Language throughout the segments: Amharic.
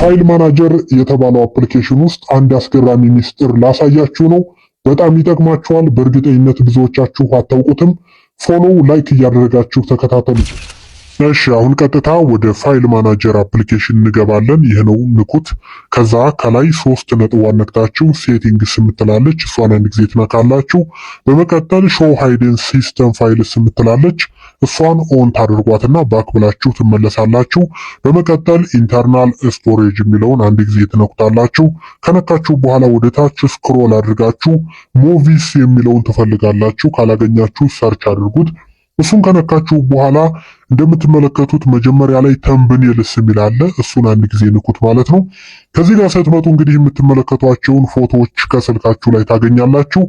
ፋይል ማናጀር የተባለው አፕሊኬሽን ውስጥ አንድ አስገራሚ ሚስጥር ላሳያችሁ ነው። በጣም ይጠቅማችኋል። በእርግጠኝነት ብዙዎቻችሁ አታውቁትም። ፎሎው፣ ላይክ እያደረጋችሁ ተከታተሉ። እሺ አሁን ቀጥታ ወደ ፋይል ማናጀር አፕሊኬሽን እንገባለን። ይህ ነው ንኩት። ከዛ ከላይ ሶስት ነጥቧን ነክታችሁ ሴቲንግስ የምትላለች እሷን አንድ ጊዜ ትነካላችሁ። በመቀጠል ሾው ሃይድን ሲስተም ፋይልስ የምትላለች እሷን ኦን ታደርጓትና ባክ ብላችሁ ትመለሳላችሁ። በመቀጠል ኢንተርናል ስቶሬጅ የሚለውን አንድ ጊዜ ትነኩታላችሁ። ከነካችሁ በኋላ ወደ ታች ስክሮል አድርጋችሁ ሙቪስ የሚለውን ትፈልጋላችሁ። ካላገኛችሁ ሰርች አድርጉት። እሱን ከነካችሁ በኋላ እንደምትመለከቱት መጀመሪያ ላይ ተምብኔልስ የሚል አለ። እሱን አንድ ጊዜ ንኩት ማለት ነው። ከዚህ ጋር ስትመጡ እንግዲህ የምትመለከቷቸውን ፎቶዎች ከስልካችሁ ላይ ታገኛላችሁ።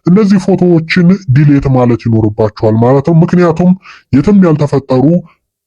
እነዚህ ፎቶዎችን ዲሌት ማለት ይኖርባችኋል ማለት ነው። ምክንያቱም የትም ያልተፈጠሩ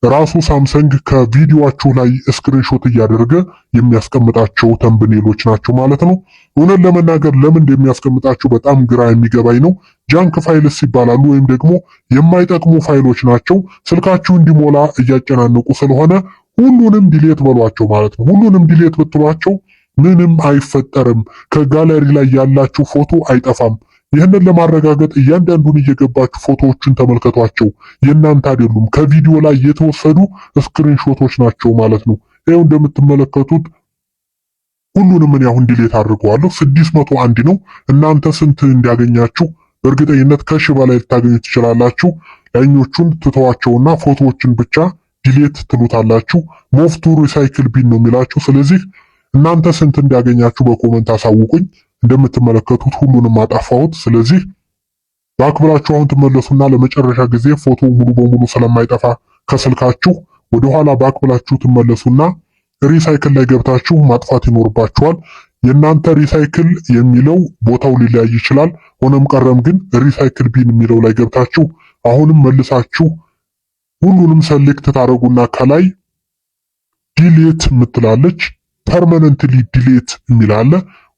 ራሱ ሳምሰንግ ከቪዲዮአችሁ ላይ ስክሪንሾት እያደረገ የሚያስቀምጣቸው ተምብኔሎች ናቸው ማለት ነው። እውነት ለመናገር ለምን እንደሚያስቀምጣቸው በጣም ግራ የሚገባኝ ነው። ጃንክ ፋይልስ ይባላሉ ወይም ደግሞ የማይጠቅሙ ፋይሎች ናቸው። ስልካችሁ እንዲሞላ እያጨናነቁ ስለሆነ ሁሉንም ዲሌት በሏቸው ማለት ነው። ሁሉንም ዲሌት ብትሏቸው ምንም አይፈጠርም። ከጋለሪ ላይ ያላችሁ ፎቶ አይጠፋም። ይህንን ለማረጋገጥ እያንዳንዱን እየገባችሁ ፎቶዎችን ተመልከቷቸው። የእናንተ አይደሉም፣ ከቪዲዮ ላይ የተወሰዱ ስክሪንሾቶች ናቸው ማለት ነው። ይኸው እንደምትመለከቱት ሁሉንም እኔ አሁን ዲሌት አድርገዋለሁ። 601 ነው። እናንተ ስንት እንዲያገኛችሁ በእርግጠኝነት ከሺህ በላይ ልታገኙ ትችላላችሁ። ላይኞቹን ትተዋቸውና ፎቶዎችን ብቻ ዲሌት ትሉታላችሁ። ሞቭ ቱ ሪሳይክል ቢን ነው የሚላችሁ። ስለዚህ እናንተ ስንት እንዲያገኛችሁ በኮመንት አሳውቁኝ። እንደምትመለከቱት ሁሉንም አጣፋሁት። ስለዚህ ባክ ብላችሁ አሁን ትመለሱና ለመጨረሻ ጊዜ ፎቶ ሙሉ በሙሉ ስለማይጠፋ ከስልካችሁ ወደኋላ ባክ ብላችሁ ትመለሱና ሪሳይክል ላይ ገብታችሁ ማጥፋት ይኖርባችኋል። የእናንተ ሪሳይክል የሚለው ቦታው ሊለያይ ይችላል። ሆነም ቀረም ግን ሪሳይክል ቢን የሚለው ላይ ገብታችሁ አሁንም መልሳችሁ ሁሉንም ሰሌክት ታደርጉና ከላይ ዲሌት ምትላለች ፐርማነንትሊ ዲሌት የሚላለ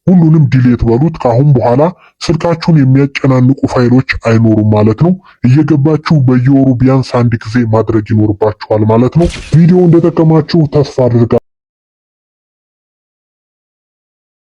ሁሉንም ዲሌት በሉት። ካሁን በኋላ ስልካችሁን የሚያጨናንቁ ፋይሎች አይኖሩም ማለት ነው። እየገባችሁ በየወሩ ቢያንስ አንድ ጊዜ ማድረግ ይኖርባችኋል ማለት ነው። ቪዲዮ እንደጠቀማችሁ ተስፋ አድርጋለሁ።